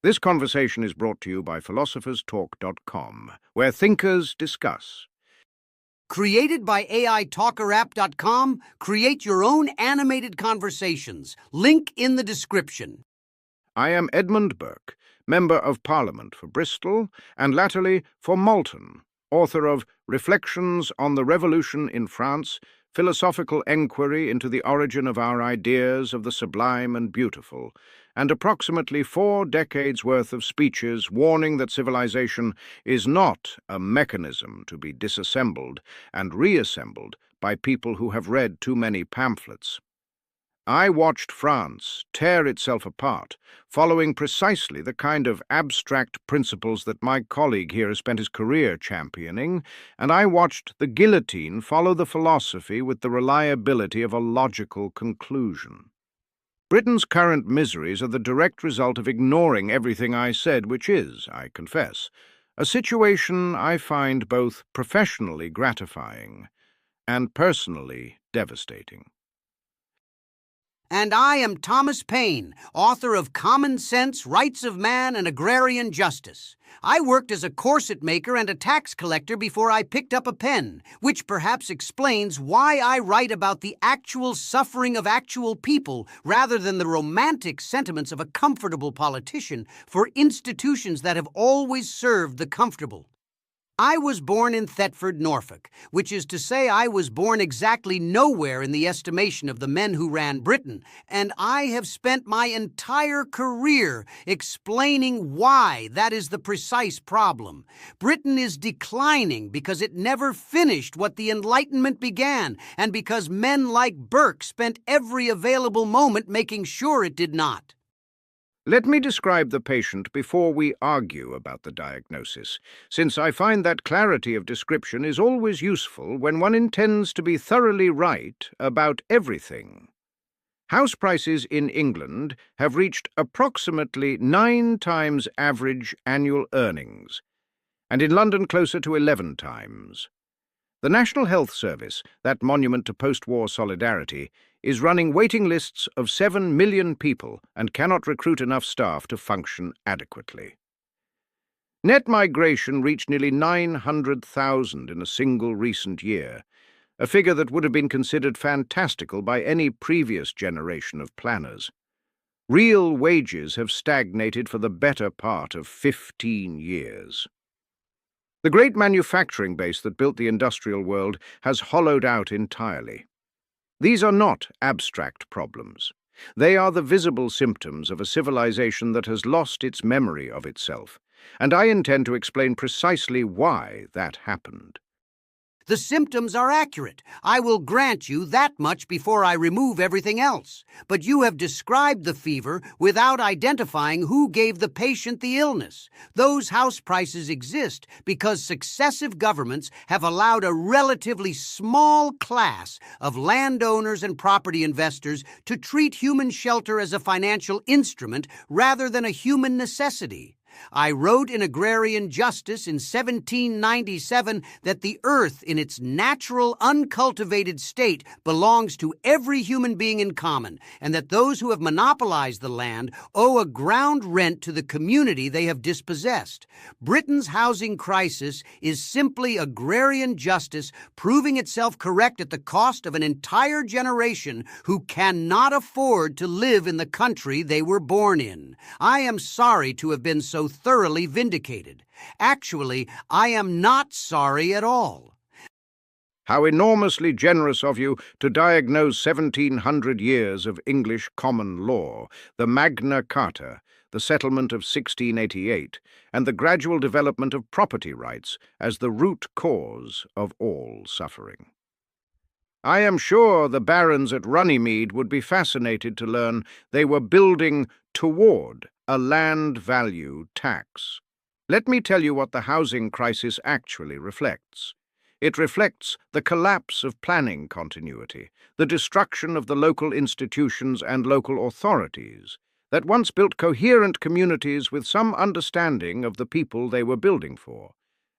This conversation is brought to you by philosopherstalk.com, where thinkers discuss. Created by AITalkerapp.com, create your own animated conversations. Link in the description. I am Edmund Burke, Member of Parliament for Bristol and latterly for Malton, author of Reflections on the Revolution in France, Philosophical Enquiry into the Origin of Our Ideas of the Sublime and Beautiful, and approximately 4 decades' worth of speeches warning that civilization is not a mechanism to be disassembled and reassembled by people who have read too many pamphlets. I watched France tear itself apart, following precisely the kind of abstract principles that my colleague here has spent his career championing, and I watched the guillotine follow the philosophy with the reliability of a logical conclusion. Britain's current miseries are the direct result of ignoring everything I said, which is, I confess, a situation I find both professionally gratifying and personally devastating. And I am Thomas Paine, author of Common Sense, Rights of Man, and Agrarian Justice. I worked as a corset maker and a tax collector before I picked up a pen, which perhaps explains why I write about the actual suffering of actual people rather than the romantic sentiments of a comfortable politician for institutions that have always served the comfortable. I was born in Thetford, Norfolk, which is to say I was born exactly nowhere in the estimation of the men who ran Britain, and I have spent my entire career explaining why that is the precise problem. Britain is declining because it never finished what the Enlightenment began, and because men like Burke spent every available moment making sure it did not. Let me describe the patient before we argue about the diagnosis, since I find that clarity of description is always useful when one intends to be thoroughly right about everything. House prices in England have reached approximately 9 times average annual earnings, and in London closer to 11 times. The National Health Service, that monument to post-war solidarity, is running waiting lists of 7 million people and cannot recruit enough staff to function adequately. Net migration reached nearly 900,000 in a single recent year, a figure that would have been considered fantastical by any previous generation of planners. Real wages have stagnated for the better part of 15 years. The great manufacturing base that built the industrial world has hollowed out entirely. These are not abstract problems. They are the visible symptoms of a civilization that has lost its memory of itself, and I intend to explain precisely why that happened. The symptoms are accurate. I will grant you that much before I remove everything else. But you have described the fever without identifying who gave the patient the illness. Those house prices exist because successive governments have allowed a relatively small class of landowners and property investors to treat human shelter as a financial instrument rather than a human necessity. I wrote in Agrarian Justice in 1797 that the earth in its natural, uncultivated state belongs to every human being in common, and that those who have monopolized the land owe a ground rent to the community they have dispossessed. Britain's housing crisis is simply agrarian justice proving itself correct at the cost of an entire generation who cannot afford to live in the country they were born in. I am sorry to have been so thoroughly vindicated. Actually, I am not sorry at all. How enormously generous of you to diagnose 1700 years of English common law, the Magna Carta, the settlement of 1688, and the gradual development of property rights as the root cause of all suffering. I am sure the barons at Runnymede would be fascinated to learn they were building toward a land value tax. Let me tell you what the housing crisis actually reflects. It reflects the collapse of planning continuity, the destruction of the local institutions and local authorities that once built coherent communities with some understanding of the people they were building for,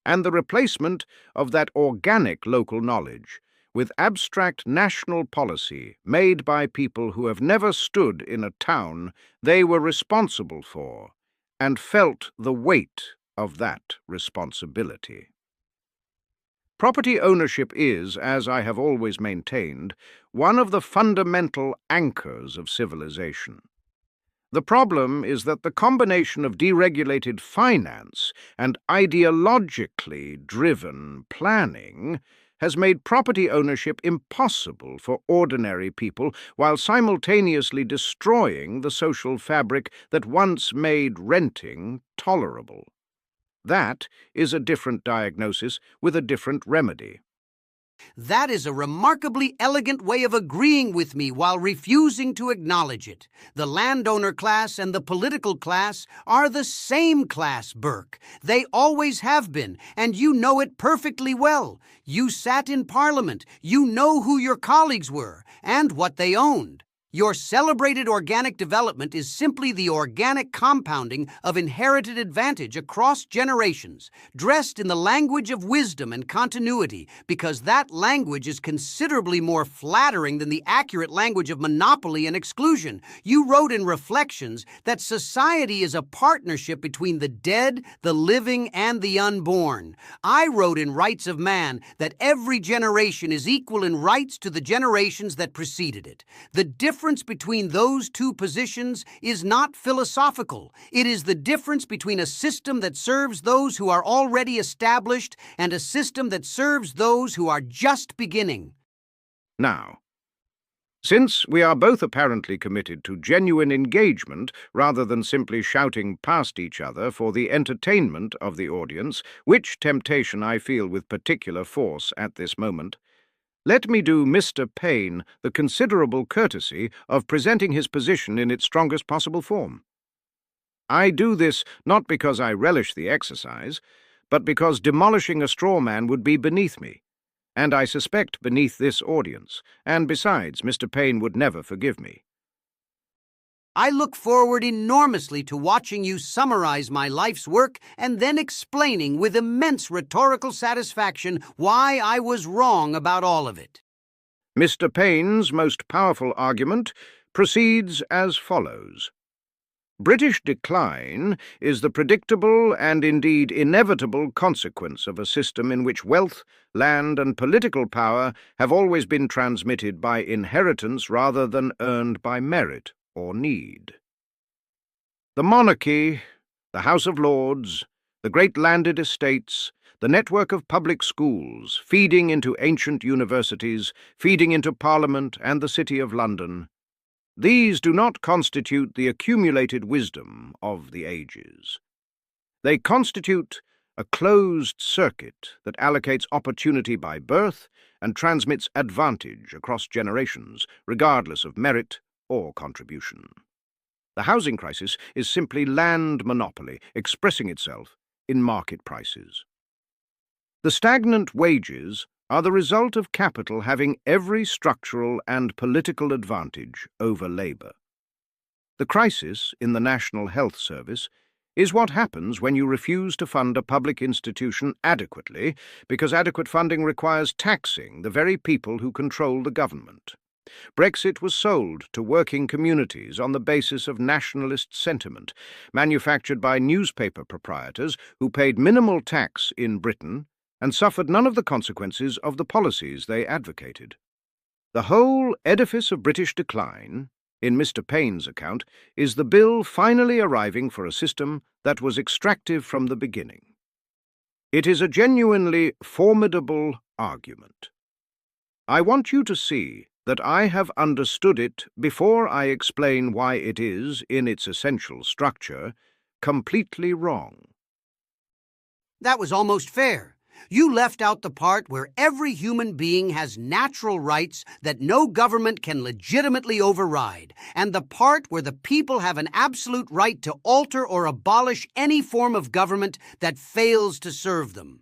and the replacement of that organic local knowledge with abstract national policy made by people who have never stood in a town they were responsible for and felt the weight of that responsibility. Property ownership is, as I have always maintained, one of the fundamental anchors of civilization. The problem is that the combination of deregulated finance and ideologically driven planning has made property ownership impossible for ordinary people while simultaneously destroying the social fabric that once made renting tolerable. That is a different diagnosis with a different remedy. That is a remarkably elegant way of agreeing with me while refusing to acknowledge it. The landowner class and the political class are the same class, Burke. They always have been, and you know it perfectly well. You sat in Parliament. You know who your colleagues were and what they owned. Your celebrated organic development is simply the organic compounding of inherited advantage across generations, dressed in the language of wisdom and continuity, because that language is considerably more flattering than the accurate language of monopoly and exclusion. You wrote in Reflections that society is a partnership between the dead, the living, and the unborn. I wrote in Rights of Man that every generation is equal in rights to the generations that preceded it. The difference between those two positions is not philosophical. It is the difference between a system that serves those who are already established and a system that serves those who are just beginning. Now, since we are both apparently committed to genuine engagement rather than simply shouting past each other for the entertainment of the audience, which temptation I feel with particular force at this moment, let me do Mr. Paine the considerable courtesy of presenting his position in its strongest possible form. I do this not because I relish the exercise, but because demolishing a straw man would be beneath me, and I suspect beneath this audience, and besides, Mr. Paine would never forgive me. I look forward enormously to watching you summarize my life's work and then explaining with immense rhetorical satisfaction why I was wrong about all of it. Mr. Paine's most powerful argument proceeds as follows. British decline is the predictable and indeed inevitable consequence of a system in which wealth, land, and political power have always been transmitted by inheritance rather than earned by merit or need. The monarchy, the House of Lords, the great landed estates, the network of public schools, feeding into ancient universities, feeding into Parliament and the City of London, these do not constitute the accumulated wisdom of the ages. They constitute a closed circuit that allocates opportunity by birth and transmits advantage across generations, regardless of merit or contribution. The housing crisis is simply land monopoly expressing itself in market prices. The stagnant wages are the result of capital having every structural and political advantage over labour. The crisis in the National Health Service is what happens when you refuse to fund a public institution adequately because adequate funding requires taxing the very people who control the government. Brexit was sold to working communities on the basis of nationalist sentiment, manufactured by newspaper proprietors who paid minimal tax in Britain and suffered none of the consequences of the policies they advocated. The whole edifice of British decline, in Mr. Paine's account, is the bill finally arriving for a system that was extractive from the beginning. It is a genuinely formidable argument. I want you to see that I have understood it before I explain why it is, in its essential structure, completely wrong. That was almost fair. You left out the part where every human being has natural rights that no government can legitimately override, and the part where the people have an absolute right to alter or abolish any form of government that fails to serve them.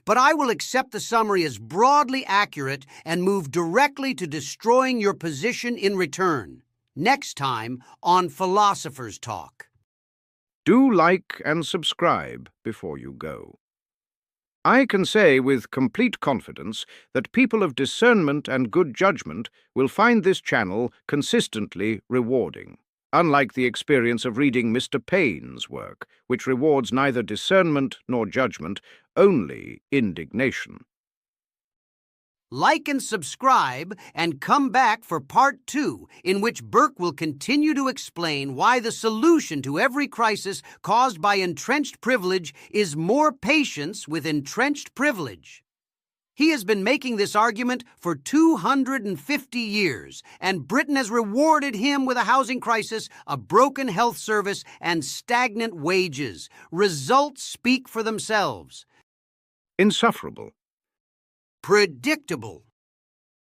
But I will accept the summary as broadly accurate and move directly to destroying your position in return. Next time on Philosopher's Talk. Do like and subscribe before you go. I can say with complete confidence that people of discernment and good judgment will find this channel consistently rewarding. unlike the experience of reading Mr. Paine's work, which rewards neither discernment nor judgment, only indignation. Like and subscribe, and come back for part 2, in which Burke will continue to explain why the solution to every crisis caused by entrenched privilege is more patience with entrenched privilege. He has been making this argument for 250 years, and Britain has rewarded him with a housing crisis, a broken health service, and stagnant wages. Results speak for themselves. Insufferable. Predictable.